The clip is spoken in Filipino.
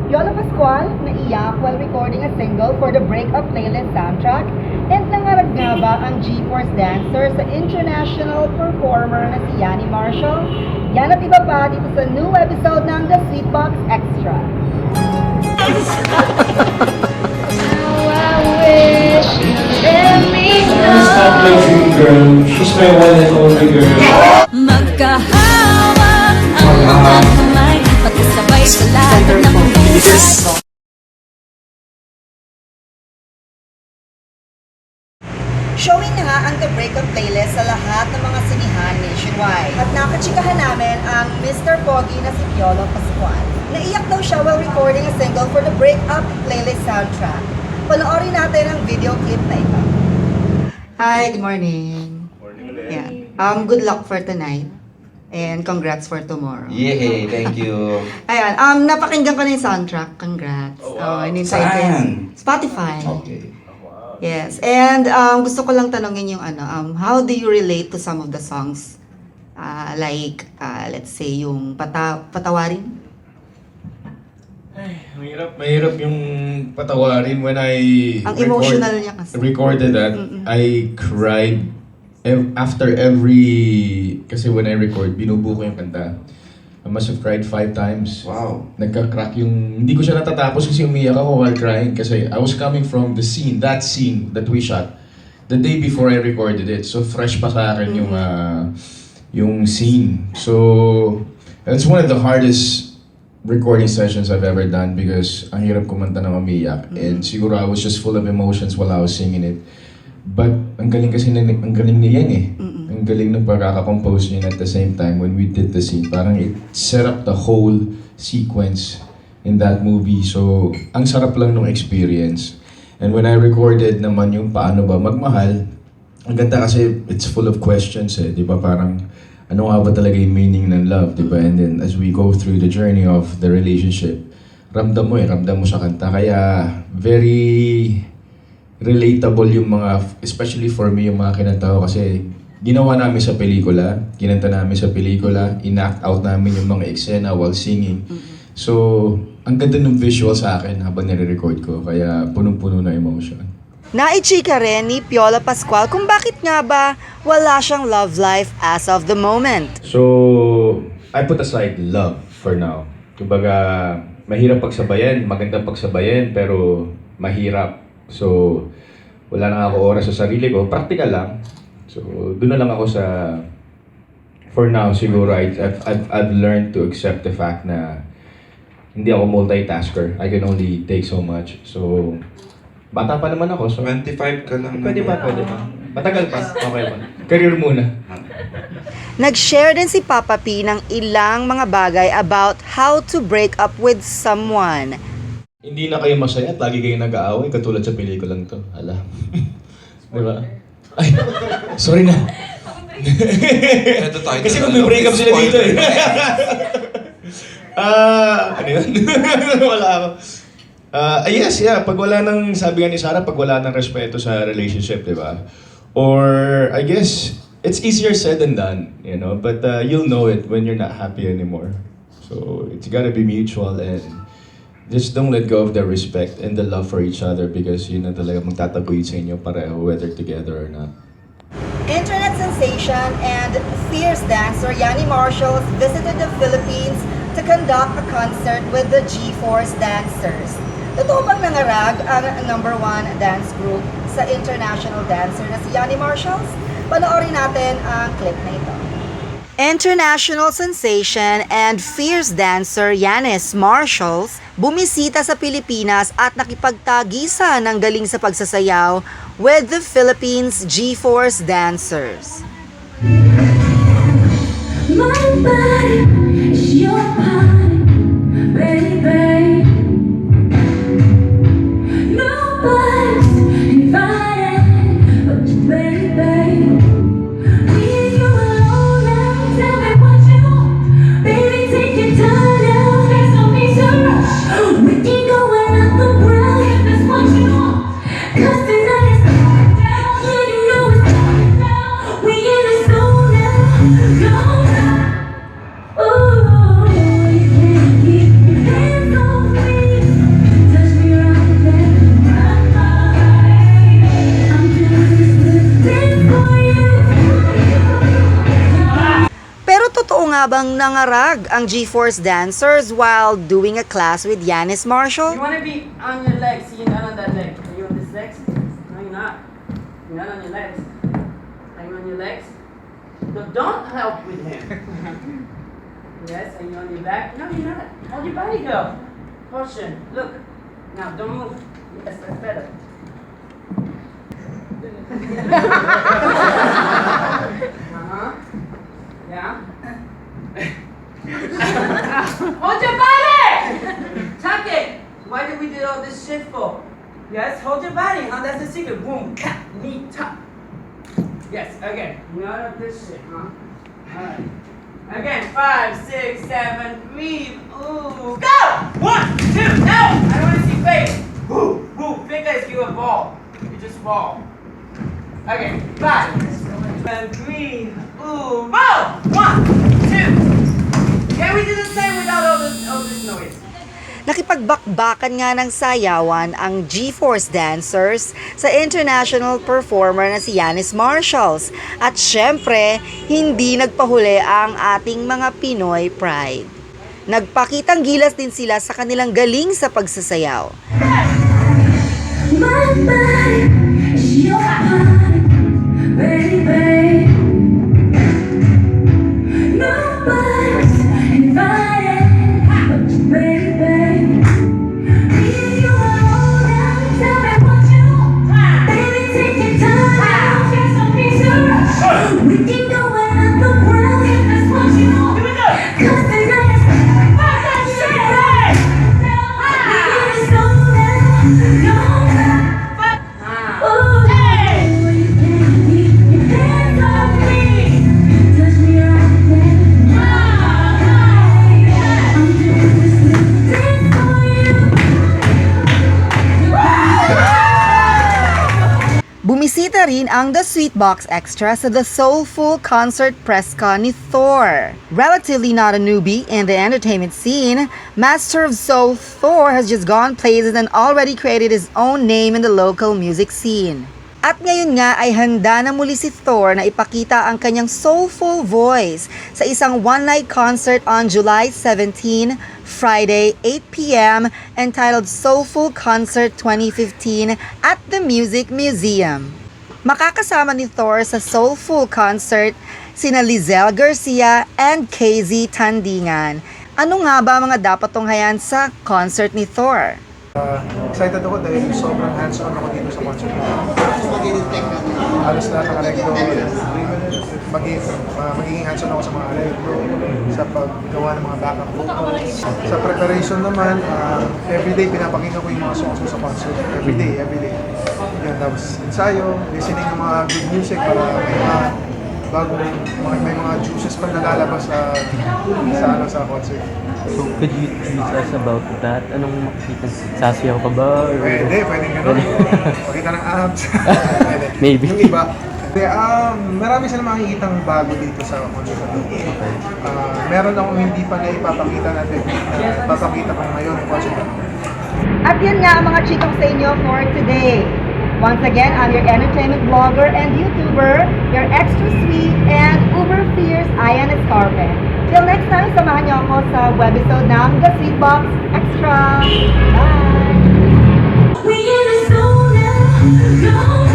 Piolo Pascual naiyak while recording a single for the Breakup playlist soundtrack, and nangarag nga ba ang G-Force dancer sa international performer na si Yanni Marshall? Yan at iba pa dito sa new episode ng The Sweet Box Extra. Girl, she's my one and only girl. Magkahawak ang mga kamay, pagkasabay sa lahat ng buhay. Showing na nga ang The Breakup playlist sa lahat ng mga sinihan nationwide. At nakachikahan namin ang Mr. Pogi na si Piolo Pascual. Naiyak daw siya while recording a single for the Breakup playlist soundtrack. Panoorin natin ang video clip na ito. Hi, good morning. Morning ulit. Yeah. Good luck for tonight. And congrats for tomorrow. Yay, thank you. Ayan, napakinggan ko na yung soundtrack. Congrats. Oh, wow. In-inside ko yun. Saan? Spotify. Okay. Yes. And gusto ko lang tanongin yung how do you relate to some of the songs? Let's say yung Patawarin. Mahirap yung patawarin when I Ang emotional niya kasi. recorded that. I cried after every, kasi when I record, binubuo ko yung kanta. I must have cried 5 times. Wow. Nagka-crack yung, hindi ko siya natatapos kasi umiyak ako while crying kasi I was coming from the scene that we shot the day before I recorded it. So fresh pa sa akin yung scene. So that's one of the hardest recording sessions I've ever done because ang hirap kumanta ng umiyak. And siguro I was just full of emotions while I was singing it. But ang galing kasi ang galing niya yan eh. Ang galing ng pagkakakompose niya at the same time when we did the scene. Parang it set up the whole sequence in that movie. So ang sarap lang nung experience. And when I recorded naman yung paano ba magmahal, ang ganda kasi it's full of questions eh. Di ba parang ano nga ba talaga yung meaning ng love, di ba? And then as we go through the journey of the relationship, ramdam mo sa kanta. Kaya very relatable yung mga, especially for me, yung mga kinanta ko kasi ginawa namin sa pelikula, kinanta namin sa pelikula, inact out namin yung mga eksena while singing. So, ang ganda ng visual sa akin habang nire-record ko, kaya punong-puno na emotion. Naichika rin ni Piolo Pascual kung bakit nga ba wala siyang love life as of the moment. So, I put aside love for now. Kumbaga, mahirap pagsabayan, maganda pagsabayan, pero mahirap. So, wala na ako oras sa sarili ko. Practical lang. So, doon na lang ako sa... For now, siguro, I've learned to accept the fact na hindi ako multitasker. I can only take so much. So, bata pa naman ako. So, 25 ka lang. pwede pa. Matagal pa. Okay pa. Career muna. Nag-share din si Papa P ng ilang mga bagay about how to break up with someone. Hindi na kayo masaya at lagi kayo nag-aaway katulad sa pelikulang to. Hala. Di ba? Ay, sorry na. Ito tayo. Kasi mag-break up sila dito eh. Ano yun? Wala ako. Yes, yeah. Pag wala ng, sabi nga ni Sarah, pag wala ng respeto sa relationship, di ba? Or, I guess, it's easier said than done, you know? But you'll know it when you're not happy anymore. So, it's gotta be mutual and just don't let go of the respect and the love for each other because yun na talaga magtataguyod sa inyo pareho whether together or not. Internet sensation and fierce dancer Yanni Marshall visited the Philippines to conduct a concert with the G-Force dancers. Totoo bang nangarag ang #1 dance group sa international dancer na si Yanni Marshall? Panoorin natin ang clip na ito. International sensation and fierce dancer Yannis Marshalls bumisita sa Pilipinas at nakipagtagisa ng galing sa pagsasayaw with the Philippines G-Force dancers. My body is your body, baby. Nobody's invited but you, baby. Me and you alone now. Tell me what you want, baby. Take your time now. There's no need to rush. We can go another round if that's what you want. 'Cause tonight is going down. Yeah, you know it's going down. We in the zone now. Go now. bang nangarag ang G-Force dancers while doing a class with Yanis Marshall? You want to be on your legs. You're not on that leg. Are you on this leg? No, you're not. You're not on your legs. Are you on your legs? No, don't help with him. Yes, are you on your back? No, you're not. Hold your body, girl. Caution. Look. Now, don't move. Yes, that's better. Uh-huh. Yeah. Hold your body! Tuck it! Why did we do all this shit for? Yes, hold your body, huh? That's the secret. Boom, cat, knee, tuck. Yes, again. None of this shit, huh? Alright. Again, 5, 6, 7, breathe. Ooh. Go! 1, 2, no! I don't want to see face. Woo, woo. Think as you a ball. You just fall. Okay, 5. And breathe. Ooh, roll! 1, 2. Yeah, we do the same without all this noise. Nakipagbakbakan nga ng sayawan ang G-Force dancers sa international performer na si Yanis Marshall. At syempre, hindi nagpahuli ang ating mga Pinoy pride. Nagpakitang gilas din sila sa kanilang galing sa pagsasayaw. My body is your heart, baby. Nobody's invited, but you, baby. Me and you alone now. Tell me what you want, baby. Take your time. There's no need to rush. We can go underground if that's what you want. 'Cause the night is fuck that shit. We can slow down, go back. Ooh, you can keep your hands off me. Touch me right there. I'm doing this little thing for you. Bumisita rin ang The Sweetbox Extra sa The Soulful Concert Press Con ni Thor. Relatively not a newbie in the entertainment scene, Master of Soul Thor has just gone places and already created his own name in the local music scene. At ngayon nga ay handa na muli si Thor na ipakita ang kanyang soulful voice sa isang one-night concert on July 17, Friday, 8 p.m. entitled Soulful Concert 2015 at the Music Museum. Makakasama ni Thor sa Soulful Concert sina Lizelle Garcia and KZ Tandingan. Ano nga ba mga dapat tunghayan sa concert ni Thor? Excited ako dahil sobrang hands-on ako dito sa concert. Halos lahat ng electro, magiging hands-on ako sa mga electro, sa paggawa ng mga backup vocals. Sa preparation naman, everyday pinapakinggan ko yung mga songs ko sa concert. Everyday. Yan, tapos ensayo, listening ng mga good music para may mga juices pa nalalabas sa concert. So, could you teach us about that? Anong makikita? Sasayaw ka ba? Or... Pwede gano'n. Pakita ng abs. Maybe. Yung iba. Marami silang makikitang bago dito sa concert. Meron akong hindi pa na ipapakita natin. Papakita ko ngayon ng concert. At yan nga ang mga chikong sa inyo for today. Once again, I'm your entertainment blogger and YouTuber, your extra sweet and uber fierce Ayan Escarpe. Till next time, samahan niyo ako sa webisode ng The Sweetbox Extra. Bye! We in the zone now. Go